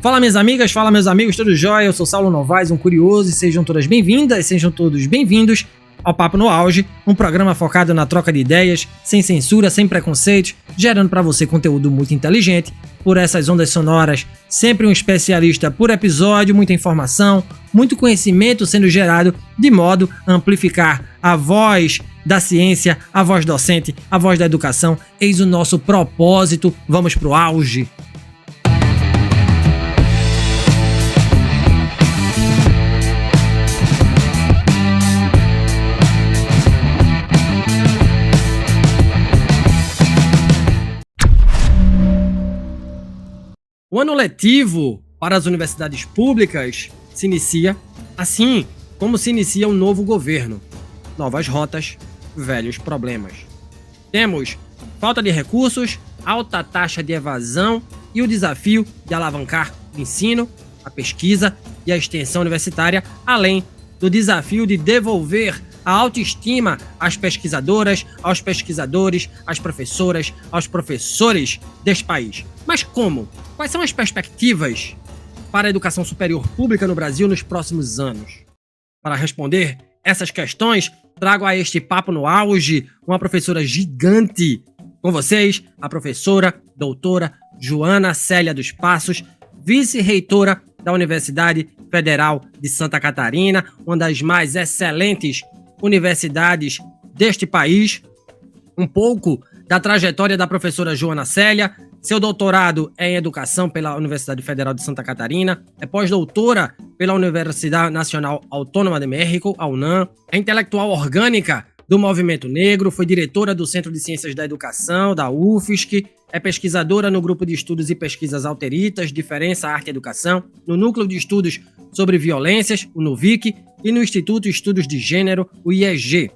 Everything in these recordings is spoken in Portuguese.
Fala minhas amigas, fala meus amigos, tudo jóia? Eu sou Saulo Novaes, um curioso, e sejam todas bem-vindas, sejam todos bem-vindos ao Papo no Auge, um programa focado na troca de ideias, sem censura, sem preconceitos, gerando para você conteúdo muito inteligente, por essas ondas sonoras, sempre um especialista por episódio, muita informação, muito conhecimento sendo gerado de modo a amplificar a voz da ciência, a voz docente, a voz da educação. Eis o nosso propósito, vamos pro auge! O ano letivo para as universidades públicas se inicia assim como se inicia um novo governo. Novas rotas, velhos problemas. Temos falta de recursos, alta taxa de evasão e o desafio de alavancar o ensino, a pesquisa e a extensão universitária, além do desafio de devolver a autoestima às pesquisadoras, aos pesquisadores, às professoras, aos professores deste país. Mas como? Quais são as perspectivas para a educação superior pública no Brasil nos próximos anos? Para responder essas questões, trago a este Papo no Auge uma professora gigante. Com vocês, a professora doutora Joana Célia dos Passos, vice-reitora da Universidade Federal de Santa Catarina, uma das mais excelentes universidades deste país. Um pouco da trajetória da professora Joana Célia. Seu doutorado é em Educação pela Universidade Federal de Santa Catarina, é pós-doutora pela Universidade Nacional Autônoma de México, a UNAM, é intelectual orgânica do Movimento Negro, foi diretora do Centro de Ciências da Educação, da UFSC, é pesquisadora no Grupo de Estudos e Pesquisas Alteritas, Diferença, Arte e Educação, no Núcleo de Estudos sobre Violências, o NUVIC, e no Instituto de Estudos de Gênero, o IEG.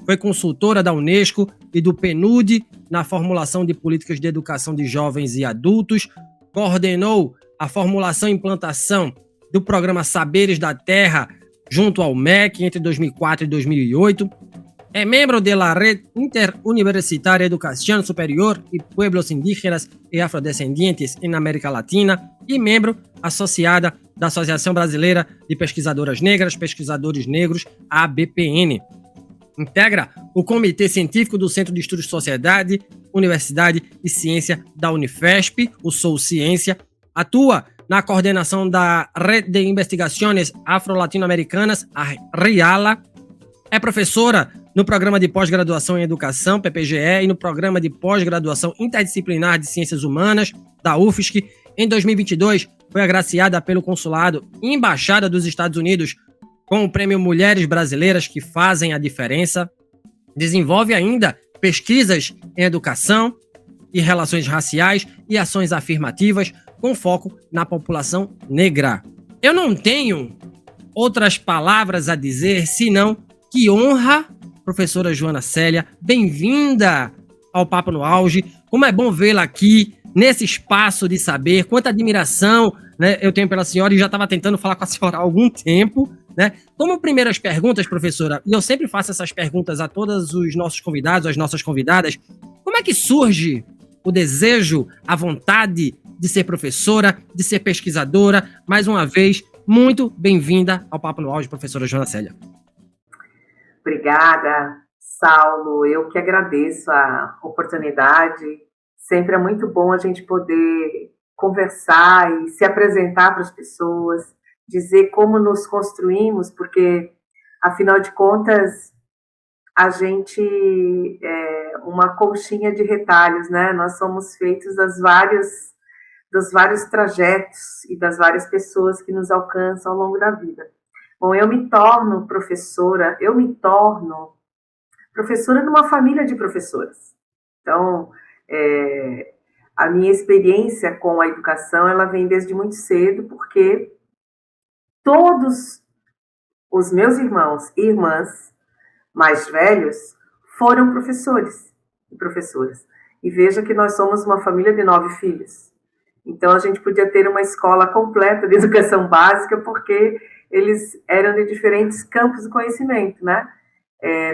Foi consultora da Unesco e do PNUD na formulação de políticas de educação de jovens e adultos, coordenou a formulação e implantação do programa Saberes da Terra junto ao MEC entre 2004 e 2008, é membro da Rede Interuniversitária de Educação Superior e Pueblos Indígenas e Afrodescendentes na América Latina e membro associada da Associação Brasileira de Pesquisadoras Negras, Pesquisadores Negros, ABPN. Integra o Comitê Científico do Centro de Estudos Sociedade, Universidade e Ciência da Unifesp, o Sou Ciência. Atua na coordenação da Rede de Investigações Afro-Latino-Americanas, a RIALA. É professora no Programa de Pós-Graduação em Educação, PPGE, e no Programa de Pós-Graduação Interdisciplinar de Ciências Humanas, da UFSC. Em 2022, foi agraciada pelo Consulado e Embaixada dos Estados Unidos com o Prêmio Mulheres Brasileiras que Fazem a Diferença. Desenvolve ainda pesquisas em educação e relações raciais e ações afirmativas com foco na população negra. Eu não tenho outras palavras a dizer senão que honra, professora Joana Célia, bem-vinda ao Papo no Auge. Como é bom vê-la aqui nesse espaço de saber, quanta admiração, né, eu tenho pela senhora e já estava tentando falar com a senhora há algum tempo, né? Como primeiras perguntas, professora, e eu sempre faço essas perguntas a todos os nossos convidados, as nossas convidadas, como é que surge o desejo, a vontade de ser professora, de ser pesquisadora? Mais uma vez, muito bem-vinda ao Papo no Auge, professora Joana Célia. Obrigada, Saulo. Eu que agradeço a oportunidade. Sempre é muito bom a gente poder conversar e se apresentar para as pessoas, dizer como nos construímos, porque, afinal de contas, a gente é uma colchinha de retalhos, né? Nós somos feitos dos vários trajetos e das várias pessoas que nos alcançam ao longo da vida. Bom, eu me torno professora numa família de professoras. Então, a minha experiência com a educação, ela vem desde muito cedo, porque todos os meus irmãos e irmãs mais velhos foram professores e professoras. E veja que nós somos uma família de 9 filhos. Então, a gente podia ter uma escola completa de educação básica, porque eles eram de diferentes campos do conhecimento, né?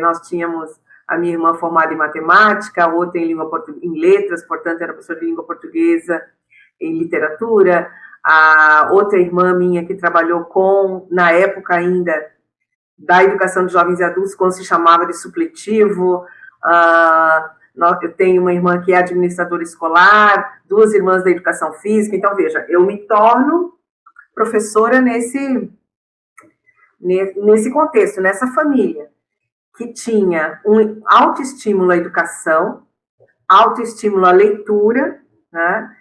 Nós tínhamos a minha irmã formada em matemática, a outra em letras, portanto, era professora de língua portuguesa, em literatura, A outra irmã minha que trabalhou na época ainda, da educação de jovens e adultos, quando se chamava de supletivo. Eu tenho uma irmã que é administradora escolar, 2 irmãs da educação física. Então, veja, eu me torno professora nesse contexto, nessa família, que tinha um autoestímulo à educação, autoestímulo à leitura, né?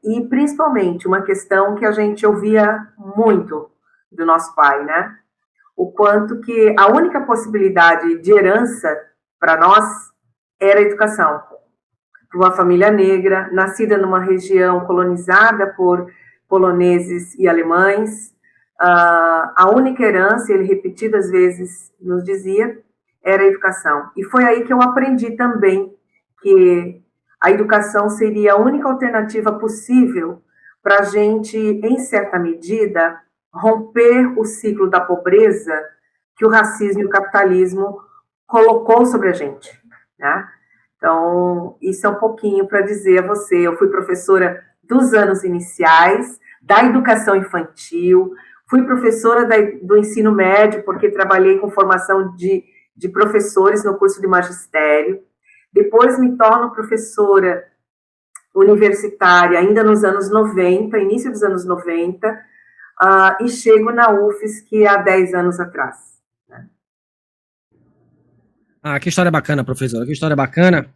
E principalmente uma questão que a gente ouvia muito do nosso pai, né? O quanto que a única possibilidade de herança para nós era a educação. Para uma família negra, nascida numa região colonizada por poloneses e alemães, a única herança, ele repetidas vezes nos dizia, era a educação. E foi aí que eu aprendi também que a educação seria a única alternativa possível para a gente, em certa medida, romper o ciclo da pobreza que o racismo e o capitalismo colocou sobre a gente, né? Então, isso é um pouquinho para dizer a você. Eu fui professora dos anos iniciais, da educação infantil, fui professora do ensino médio, porque trabalhei com formação de professores no curso de magistério. Depois me torno professora universitária, ainda nos anos 90, início dos anos 90, e chego na UFSC há 10 anos atrás. Né? Que história bacana, professora, que história bacana.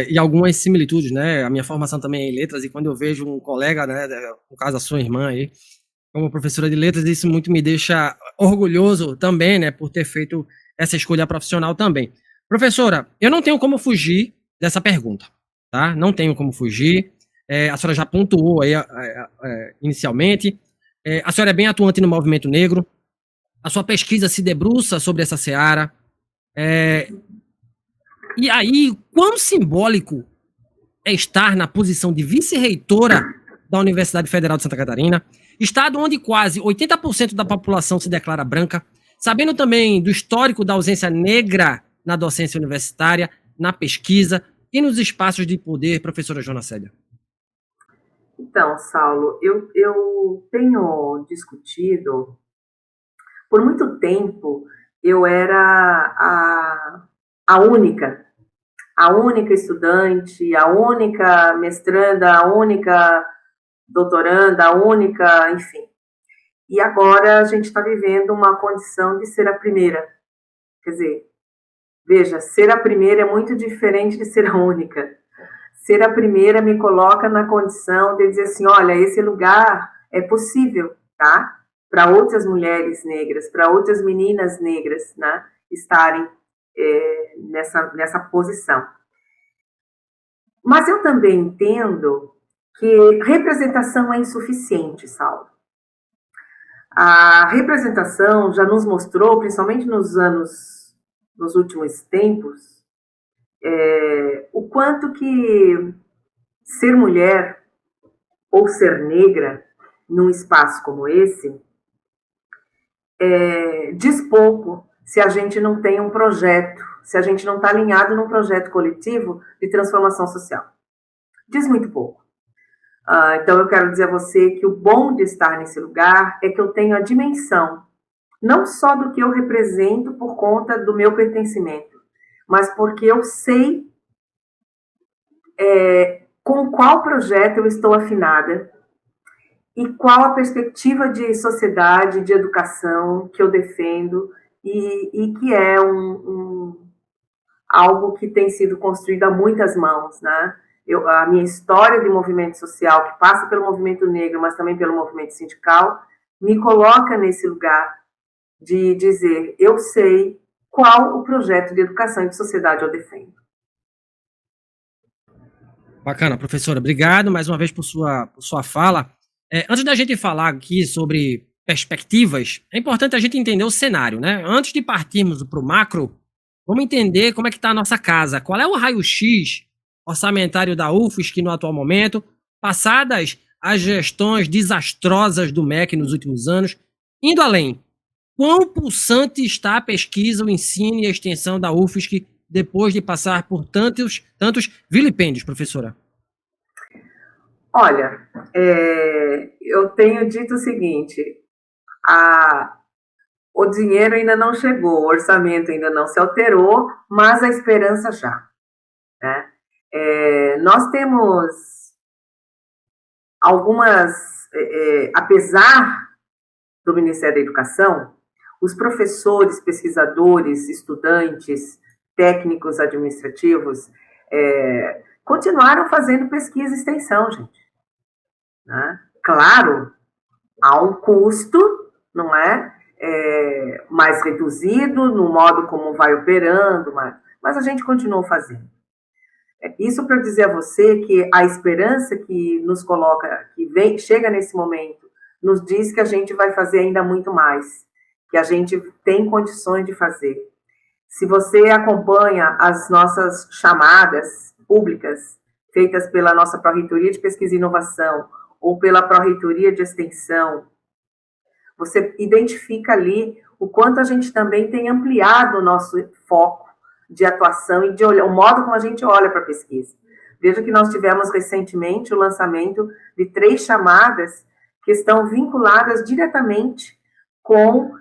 E algumas similitudes, né? A minha formação também é em letras, e quando eu vejo um colega, né, no caso a sua irmã aí, como professora de letras, isso muito me deixa orgulhoso também, né, por ter feito essa escolha profissional também. Professora, eu não tenho como fugir dessa pergunta, tá? Não tenho como fugir. A senhora já pontuou aí inicialmente. A senhora é bem atuante no movimento negro. A sua pesquisa se debruça sobre essa seara. E aí, quão simbólico é estar na posição de vice-reitora da Universidade Federal de Santa Catarina, estado onde quase 80% da população se declara branca, sabendo também do histórico da ausência negra na docência universitária, na pesquisa e nos espaços de poder, professora Joana Célia? Então, Saulo, eu tenho discutido, por muito tempo, eu era a única estudante, a única mestranda, a única doutoranda, a única, enfim. E agora a gente está vivendo uma condição de ser a primeira. Quer dizer, veja, ser a primeira é muito diferente de ser a única. Ser a primeira me coloca na condição de dizer assim, olha, esse lugar é possível, tá? Para outras mulheres negras, para outras meninas negras, né, estarem nessa posição. Mas eu também entendo que representação é insuficiente, Saulo. A representação já nos mostrou, principalmente nos últimos tempos, o quanto que ser mulher ou ser negra num espaço como esse diz pouco se a gente não tem um projeto, se a gente não está alinhado num projeto coletivo de transformação social. Diz muito pouco. Então eu quero dizer a você que o bom de estar nesse lugar é que eu tenho a dimensão, não só do que eu represento por conta do meu pertencimento, mas porque eu sei com qual projeto eu estou afinada e qual a perspectiva de sociedade, de educação que eu defendo e que é algo que tem sido construído a muitas mãos, né? A minha história de movimento social, que passa pelo movimento negro, mas também pelo movimento sindical, me coloca nesse lugar de dizer, eu sei qual o projeto de educação e de sociedade eu defendo. Bacana, professora. Obrigado mais uma vez por sua fala. Antes da gente falar aqui sobre perspectivas, é importante a gente entender o cenário, né? Antes de partirmos para o macro, vamos entender como é que está a nossa casa. Qual é o raio-x orçamentário da UFSC no atual momento, passadas as gestões desastrosas do MEC nos últimos anos, indo além. Quão pulsante está a pesquisa, o ensino e a extensão da UFSC depois de passar por tantos vilipêndios, professora? Olha, eu tenho dito o seguinte, o dinheiro ainda não chegou, o orçamento ainda não se alterou, mas a esperança já, né? Nós temos algumas, apesar do Ministério da Educação, os professores, pesquisadores, estudantes, técnicos administrativos, continuaram fazendo pesquisa e extensão, gente. Né? Claro, há um custo, não é? Mais reduzido no modo como vai operando, mas a gente continuou fazendo. Isso para dizer a você que a esperança que nos coloca, chega nesse momento, nos diz que a gente vai fazer ainda muito mais, que a gente tem condições de fazer. Se você acompanha as nossas chamadas públicas, feitas pela nossa Pró-Reitoria de Pesquisa e Inovação, ou pela Pró-Reitoria de Extensão, você identifica ali o quanto a gente também tem ampliado o nosso foco de atuação e de olhar, o modo como a gente olha para a pesquisa. Veja que nós tivemos recentemente o lançamento de 3 chamadas que estão vinculadas diretamente com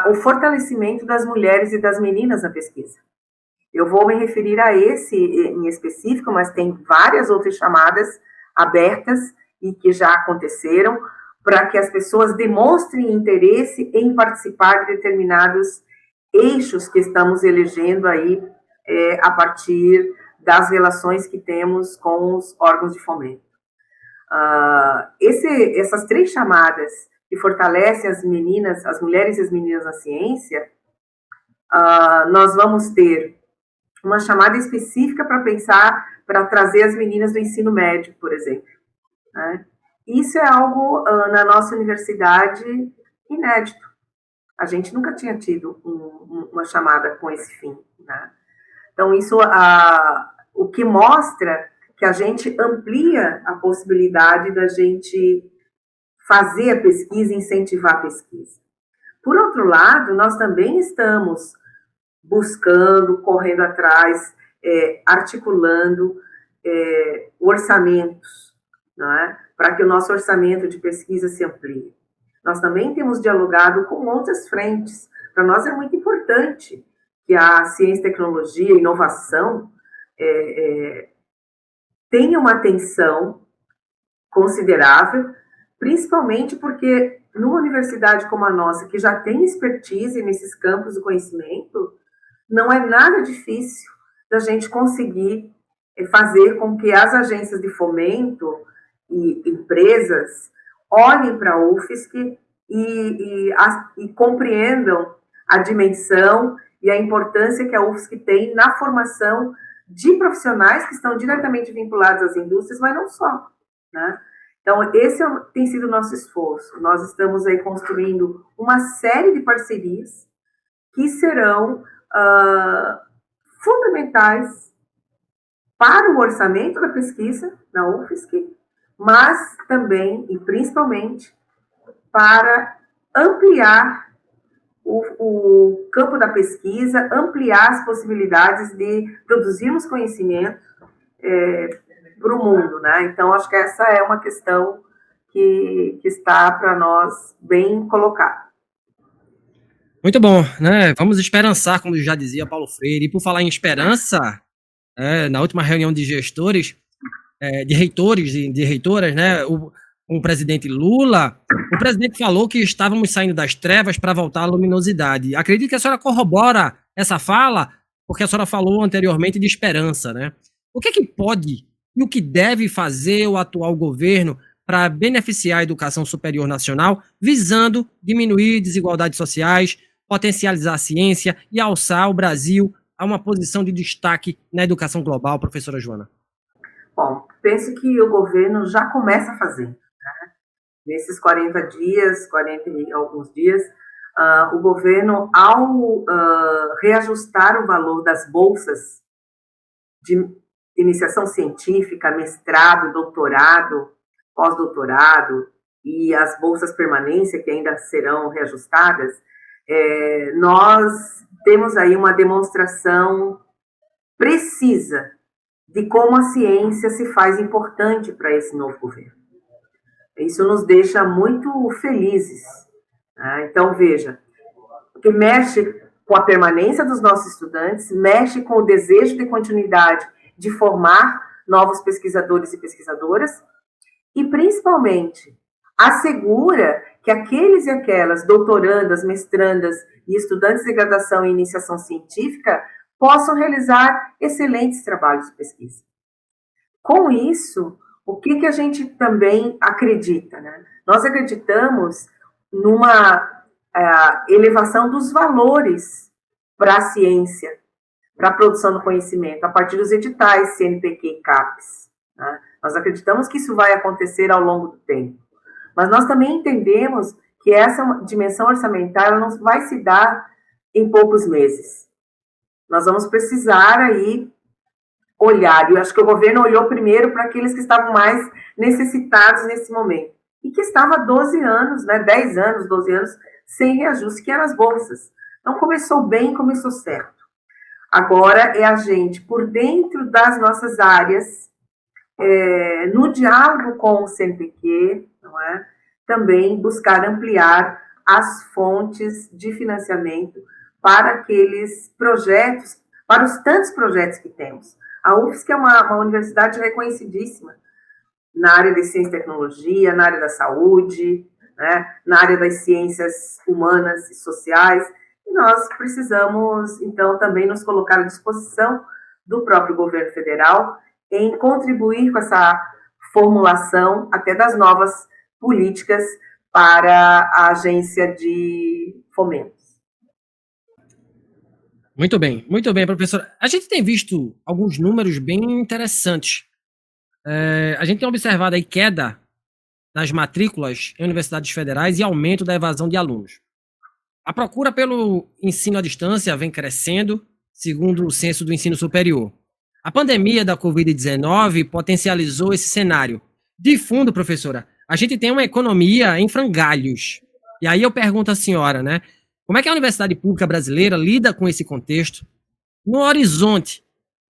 o fortalecimento das mulheres e das meninas na pesquisa. Eu vou me referir a esse em específico, mas tem várias outras chamadas abertas e que já aconteceram, para que as pessoas demonstrem interesse em participar de determinados eixos que estamos elegendo aí a partir das relações que temos com os órgãos de fomento. Essas 3 chamadas que fortalecem as meninas, as mulheres e as meninas na ciência, nós vamos ter uma chamada específica para pensar, para trazer as meninas do ensino médio, por exemplo. Né? Isso é algo na nossa universidade inédito. A gente nunca tinha tido uma chamada com esse fim. Né? Então, isso o que mostra que a gente amplia a possibilidade da gente fazer a pesquisa e incentivar a pesquisa. Por outro lado, nós também estamos buscando, correndo atrás, articulando orçamentos, não é? Para que o nosso orçamento de pesquisa se amplie. Nós também temos dialogado com outras frentes. Para nós é muito importante que a ciência, tecnologia e inovação tenha uma atenção considerável, principalmente porque numa universidade como a nossa, que já tem expertise nesses campos do conhecimento, não é nada difícil da gente conseguir fazer com que as agências de fomento e empresas olhem para a UFSC e compreendam a dimensão e a importância que a UFSC tem na formação de profissionais que estão diretamente vinculados às indústrias, mas não só. Né? Então, esse tem sido o nosso esforço. Nós estamos aí construindo uma série de parcerias que serão fundamentais para o orçamento da pesquisa na UFSC, mas também e principalmente para ampliar o campo da pesquisa, ampliar as possibilidades de produzirmos conhecimento para o mundo, né? Então, acho que essa é uma questão que está para nós bem colocada. Muito bom, né? Vamos esperançar, como já dizia Paulo Freire. E por falar em esperança, na última reunião de gestores, de reitores e de reitoras, né? O presidente Lula, o presidente falou que estávamos saindo das trevas para voltar à luminosidade. Acredito que a senhora corrobora essa fala, porque a senhora falou anteriormente de esperança, né? O que pode e o que deve fazer o atual governo para beneficiar a educação superior nacional, visando diminuir desigualdades sociais, potencializar a ciência e alçar o Brasil a uma posição de destaque na educação global, professora Joana? Bom, penso que o governo já começa a fazer. Né? Nesses 40 dias, 40 e alguns dias, o governo, ao reajustar o valor das bolsas de iniciação científica, mestrado, doutorado, pós-doutorado e as bolsas permanência, que ainda serão reajustadas, nós temos aí uma demonstração precisa de como a ciência se faz importante para esse novo governo. Isso nos deixa muito felizes. Né? Então, veja, que mexe com a permanência dos nossos estudantes, mexe com o desejo de continuidade de formar novos pesquisadores e pesquisadoras, e, principalmente, assegura que aqueles e aquelas doutorandas, mestrandas e estudantes de graduação e iniciação científica possam realizar excelentes trabalhos de pesquisa. Com isso, o que a gente também acredita? Né? Nós acreditamos numa elevação dos valores para a ciência, para a produção do conhecimento, a partir dos editais CNPq e CAPES. Né? Nós acreditamos que isso vai acontecer ao longo do tempo. Mas nós também entendemos que essa dimensão orçamentária não vai se dar em poucos meses. Nós vamos precisar aí olhar, e eu acho que o governo olhou primeiro para aqueles que estavam mais necessitados nesse momento, e que estava há 12 anos, né, 10 anos, 12 anos, sem reajuste, que eram as bolsas. Então, começou bem, começou certo. Agora é a gente, por dentro das nossas áreas, no diálogo com o CNPq, não é? Também buscar ampliar as fontes de financiamento para aqueles projetos, para os tantos projetos que temos. A UFSC é uma universidade reconhecidíssima na área de ciência e tecnologia, na área da saúde, né, na área das ciências humanas e sociais, e nós precisamos, então, também nos colocar à disposição do próprio governo federal em contribuir com essa formulação até das novas políticas para a agência de fomentos. Muito bem, professora. A gente tem visto alguns números bem interessantes. A gente tem observado aí queda nas matrículas em universidades federais e aumento da evasão de alunos. A procura pelo ensino à distância vem crescendo, segundo o censo do ensino superior. A pandemia da Covid-19 potencializou esse cenário. De fundo, professora, a gente tem uma economia em frangalhos. E aí eu pergunto à senhora, né? Como é que a universidade pública brasileira lida com esse contexto? No horizonte,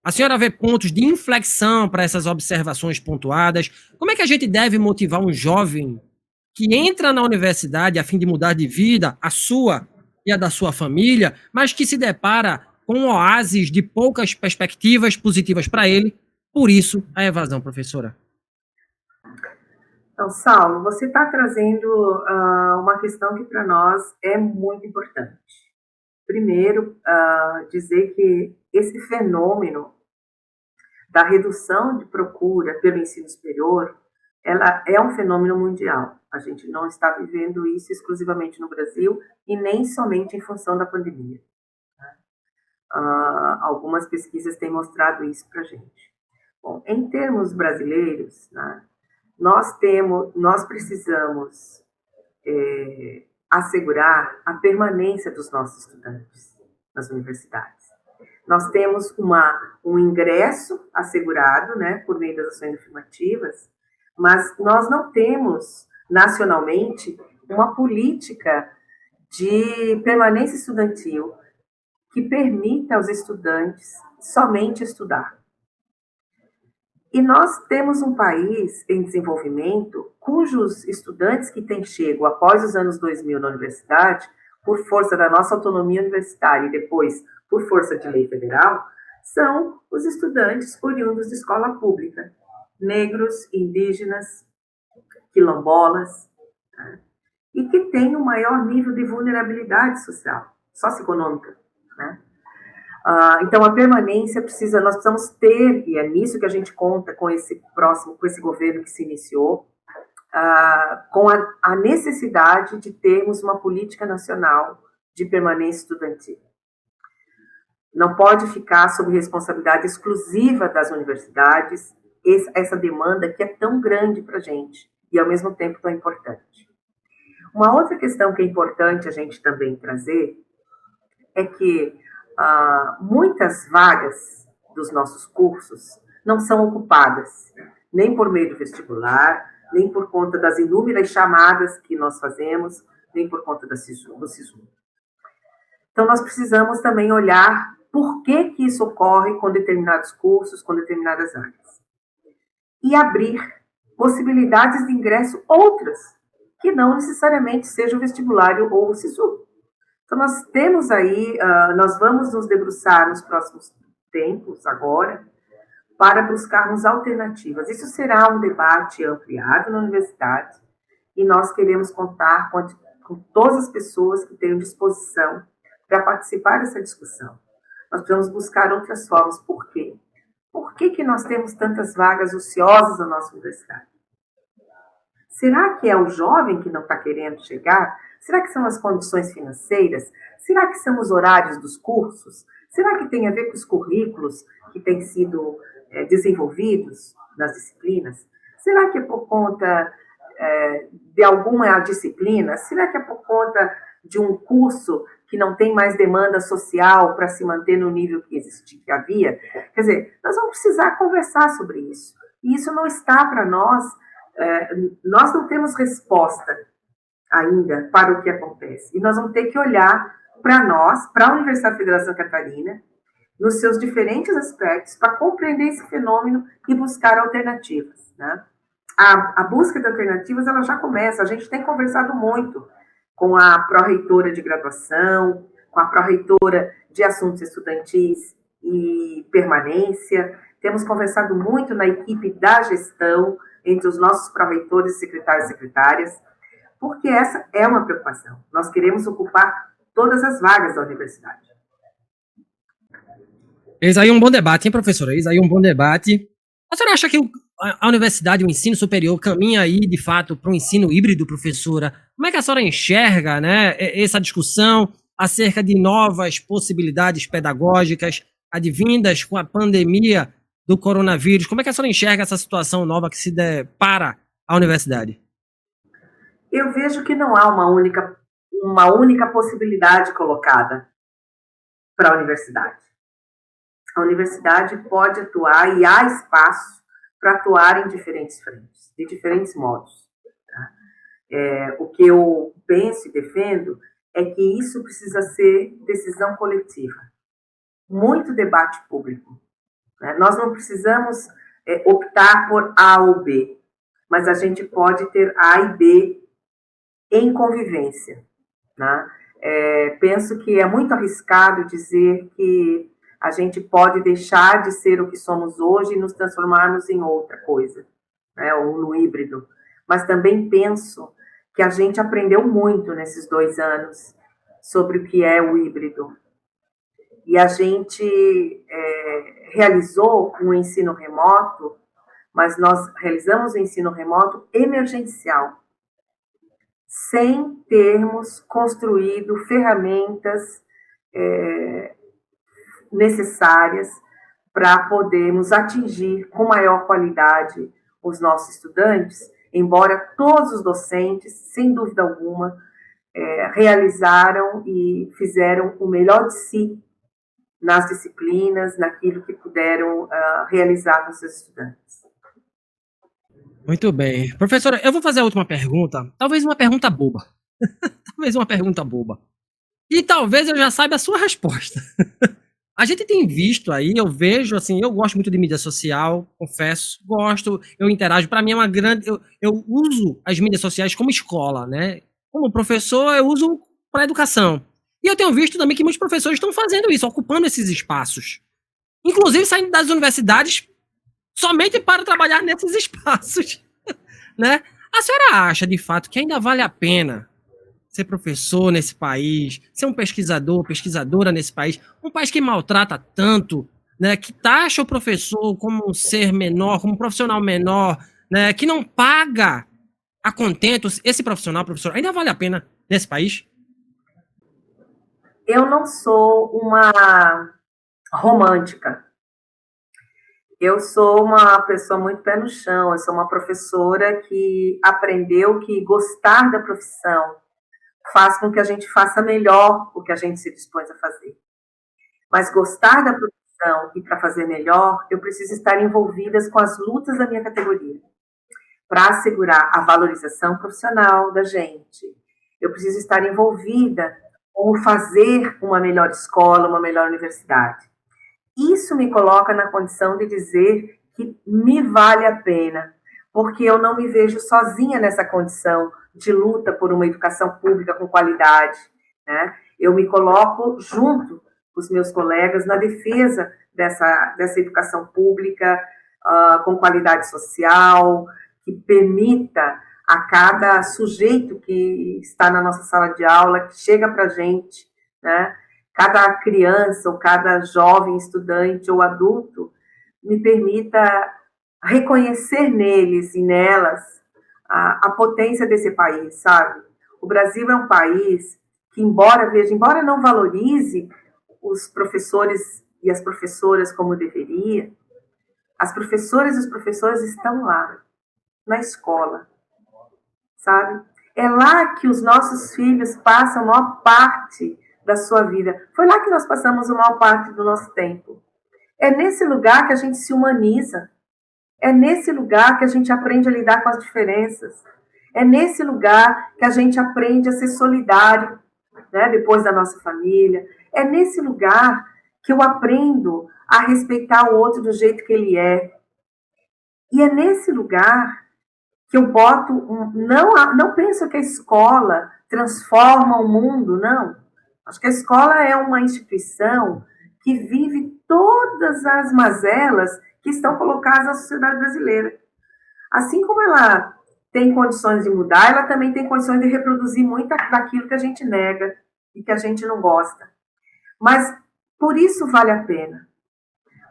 a senhora vê pontos de inflexão para essas observações pontuadas? Como é que a gente deve motivar um jovem que entra na universidade a fim de mudar de vida, a sua e a da sua família, mas que se depara com um oásis de poucas perspectivas positivas para ele? Por isso, a evasão, professora. Então, Saulo, você está trazendo uma questão que para nós é muito importante. Primeiro, dizer que esse fenômeno da redução de procura pelo ensino superior, ela é um fenômeno mundial. A gente não está vivendo isso exclusivamente no Brasil e nem somente em função da pandemia. Algumas pesquisas têm mostrado isso para a gente. Bom, em termos brasileiros, né, nós precisamos assegurar a permanência dos nossos estudantes nas universidades. Nós temos um ingresso assegurado, né, por meio das ações afirmativas, mas nós não temos, nacionalmente, uma política de permanência estudantil que permita aos estudantes somente estudar. E nós temos um país em desenvolvimento cujos estudantes que têm chego após os anos 2000 na universidade, por força da nossa autonomia universitária e depois por força de lei federal, são os estudantes oriundos de escola pública, negros, indígenas, quilombolas, né, e que têm um maior nível de vulnerabilidade social, socioeconômica, né? Então, a permanência nós precisamos ter, e é nisso que a gente conta com esse governo que se iniciou, com a necessidade de termos uma política nacional de permanência estudantil. Não pode ficar sob responsabilidade exclusiva das universidades essa demanda que é tão grande para a gente e, ao mesmo tempo, tão importante. Uma outra questão que é importante a gente também trazer é que muitas vagas dos nossos cursos não são ocupadas, nem por meio do vestibular, nem por conta das inúmeras chamadas que nós fazemos, nem por conta do SISU. Então, nós precisamos também olhar por que que isso ocorre com determinados cursos, com determinadas áreas. E abrir possibilidades de ingresso outras, que não necessariamente seja o vestibular ou o SISU. Então, nós temos aí, nós vamos nos debruçar nos próximos tempos, agora, para buscarmos alternativas. Isso será um debate ampliado na universidade e nós queremos contar com todas as pessoas que tenham disposição para participar dessa discussão. Nós precisamos buscar outras formas. Por quê? Por que nós temos tantas vagas ociosas na nossa universidade? Será que é o jovem que não está querendo chegar? Será que são as condições financeiras? Será que são os horários dos cursos? Será que tem a ver com os currículos que têm sido desenvolvidos nas disciplinas? Será que é por conta de alguma disciplina? Será que é por conta de um curso que não tem mais demanda social para se manter no nível que havia? Quer dizer, nós vamos precisar conversar sobre isso. E isso não está para nós. Nós não temos resposta ainda para o que acontece. E nós vamos ter que olhar para nós, para a Universidade Federal de Santa Catarina, nos seus diferentes aspectos, para compreender esse fenômeno e buscar alternativas, né? A busca de alternativas, ela já começa. A gente tem conversado muito com a pró-reitora de graduação, com a pró-reitora de assuntos estudantis e permanência. Temos conversado muito na equipe da gestão, entre os nossos pró-reitores, secretários e secretárias, porque essa é uma preocupação. Nós queremos ocupar todas as vagas da universidade. Eis aí um bom debate, hein, professora? Eis aí um bom debate. A senhora acha que a universidade, o ensino superior, caminha aí, de fato, para um ensino híbrido, professora? Como é que a senhora enxerga, né, essa discussão acerca de novas possibilidades pedagógicas advindas com a pandemia do coronavírus? Como é que a senhora enxerga essa situação nova que se depara à universidade? Eu vejo que não há uma única possibilidade colocada para a universidade. A universidade pode atuar e há espaço para atuar em diferentes frentes, de diferentes modos. Tá? O que eu penso e defendo é que isso precisa ser decisão coletiva. Muito debate público. Né? Nós não precisamos optar por A ou B, mas a gente pode ter A e B em convivência. Né? Penso que é muito arriscado dizer que a gente pode deixar de ser o que somos hoje e nos transformarmos em outra coisa, né? Ou no híbrido. Mas também penso que a gente aprendeu muito nesses 2 anos sobre o que é o híbrido. E a gente realizou um ensino remoto, mas nós realizamos o ensino remoto emergencial, sem termos construído ferramentas necessárias para podermos atingir com maior qualidade os nossos estudantes, embora todos os docentes, sem dúvida alguma, realizaram e fizeram o melhor de si nas disciplinas, naquilo que puderam realizar com seus estudantes. Muito bem. Professora, eu vou fazer a última pergunta, talvez uma pergunta boba. Talvez uma pergunta boba. E talvez eu já saiba a sua resposta. A gente tem visto aí, eu vejo, assim, eu gosto muito de mídia social, confesso, gosto, eu interajo, para mim é uma grande, eu uso as mídias sociais como escola, né? Como professor, eu uso para educação. E eu tenho visto também que muitos professores estão fazendo isso, ocupando esses espaços. Inclusive saindo das universidades somente para trabalhar nesses espaços, né? A senhora acha, de fato, que ainda vale a pena ser professor nesse país, ser um pesquisador, pesquisadora nesse país, um país que maltrata tanto, né, que taxa o professor como um ser menor, como um profissional menor, né, que não paga a contento esse profissional, professor, ainda vale a pena nesse país? Eu não sou uma romântica. Eu sou uma pessoa muito pé no chão, eu sou uma professora que aprendeu que gostar da profissão faz com que a gente faça melhor o que a gente se dispõe a fazer. Mas gostar da profissão e para fazer melhor, eu preciso estar envolvida com as lutas da minha categoria, para assegurar a valorização profissional da gente. Eu preciso estar envolvida como fazer uma melhor escola, uma melhor universidade. Isso me coloca na condição de dizer que me vale a pena, porque eu não me vejo sozinha nessa condição de luta por uma educação pública com qualidade, né? Eu me coloco junto com os meus colegas na defesa dessa educação pública com qualidade social, que permita a cada sujeito que está na nossa sala de aula, que chega para a gente, né? Cada criança ou cada jovem estudante ou adulto, me permita reconhecer neles e nelas a potência desse país, sabe? O Brasil é um país que, embora não valorize os professores e as professoras como deveria, as professoras e os professores estão lá, na escola, sabe? É lá que os nossos filhos passam a maior parte da sua vida. Foi lá que nós passamos a maior parte do nosso tempo. É nesse lugar que a gente se humaniza. É nesse lugar que a gente aprende a lidar com as diferenças. É nesse lugar que a gente aprende a ser solidário, né, depois da nossa família. É nesse lugar que eu aprendo a respeitar o outro do jeito que ele é. E é nesse lugar que eu boto... Não penso que a escola transforma o mundo, não. Acho que a escola é uma instituição que vive todas as mazelas que estão colocadas na sociedade brasileira. Assim como ela tem condições de mudar, ela também tem condições de reproduzir muito daquilo que a gente nega e que a gente não gosta. Mas por isso vale a pena.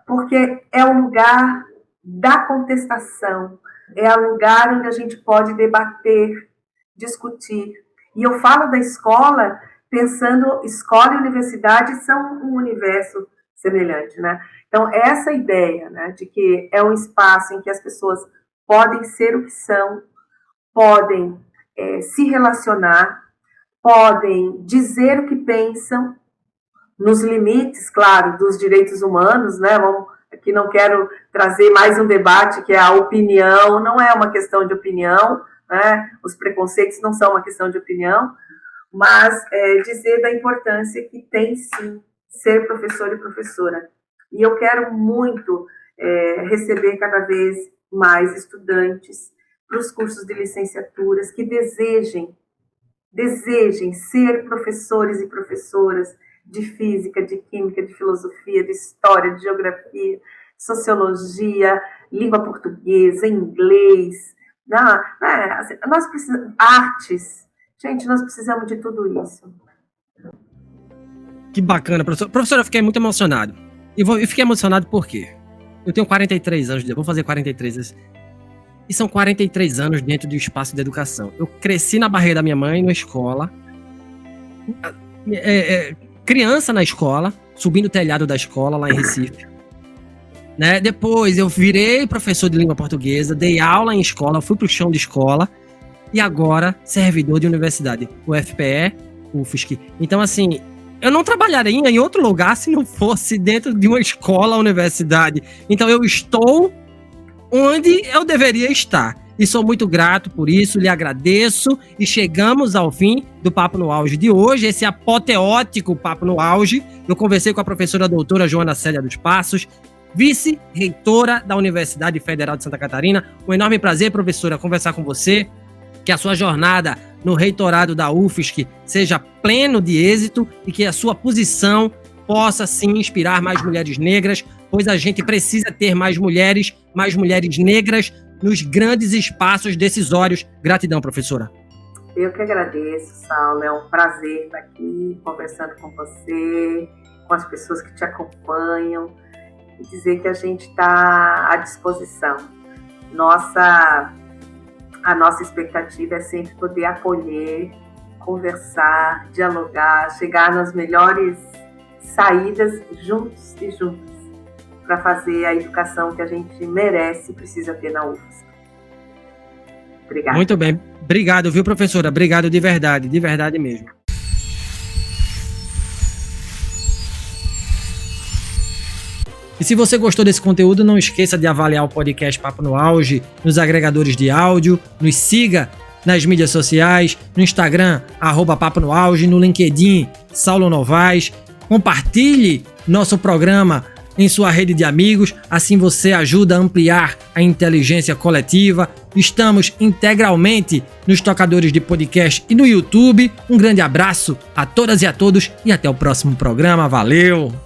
Porque é o lugar da contestação, é o lugar onde a gente pode debater, discutir. E eu falo da escola pensando, escola e universidade são um universo semelhante, né? Então, essa ideia, né, de que é um espaço em que as pessoas podem ser o que são, podem se relacionar, podem dizer o que pensam, nos limites, claro, dos direitos humanos, né? Aqui não quero trazer mais um debate que é a opinião, não é uma questão de opinião, né? Os preconceitos não são uma questão de opinião, mas dizer da importância que tem, sim, ser professor e professora. E eu quero muito receber cada vez mais estudantes para os cursos de licenciaturas que desejem ser professores e professoras de física, de química, de filosofia, de história, de geografia, sociologia, língua portuguesa, inglês, nós precisamos, artes. Gente, nós precisamos de tudo isso. Que bacana, professor. Professor, eu fiquei muito emocionado. E fiquei emocionado por quê? Eu tenho 43 anos, vou fazer 43 anos. E são 43 anos dentro do espaço de educação. Eu cresci na barriga da minha mãe, na escola. Criança na escola, subindo o telhado da escola lá em Recife. Né? Depois eu virei professor de língua portuguesa, dei aula em escola, fui pro chão de escola. E agora, servidor de universidade. UFPE, UFSC. Então, assim, eu não trabalharia em outro lugar se não fosse dentro de uma escola, universidade. Então, eu estou onde eu deveria estar. E sou muito grato por isso, lhe agradeço. E chegamos ao fim do Papo no Auge de hoje, esse apoteótico Papo no Auge. Eu conversei com a professora doutora Joana Célia dos Passos, vice-reitora da Universidade Federal de Santa Catarina. Um enorme prazer, professora, conversar com você. Que a sua jornada no reitorado da UFSC seja pleno de êxito e que a sua posição possa, sim, inspirar mais mulheres negras, pois a gente precisa ter mais mulheres negras nos grandes espaços decisórios. Gratidão, professora. Eu que agradeço, Saulo. É um prazer estar aqui conversando com você, com as pessoas que te acompanham, e dizer que a gente está à disposição. A nossa expectativa é sempre poder acolher, conversar, dialogar, chegar nas melhores saídas juntos e juntas para fazer a educação que a gente merece e precisa ter na UFSC. Obrigada. Muito bem. Obrigado, viu, professora? Obrigado de verdade mesmo. E se você gostou desse conteúdo, não esqueça de avaliar o podcast Papo no Auge nos agregadores de áudio, nos siga nas mídias sociais, no Instagram, @Papo no Auge, no LinkedIn, Saulo Novaes. Compartilhe nosso programa em sua rede de amigos, assim você ajuda a ampliar a inteligência coletiva. Estamos integralmente nos tocadores de podcast e no YouTube. Um grande abraço a todas e a todos e até o próximo programa. Valeu!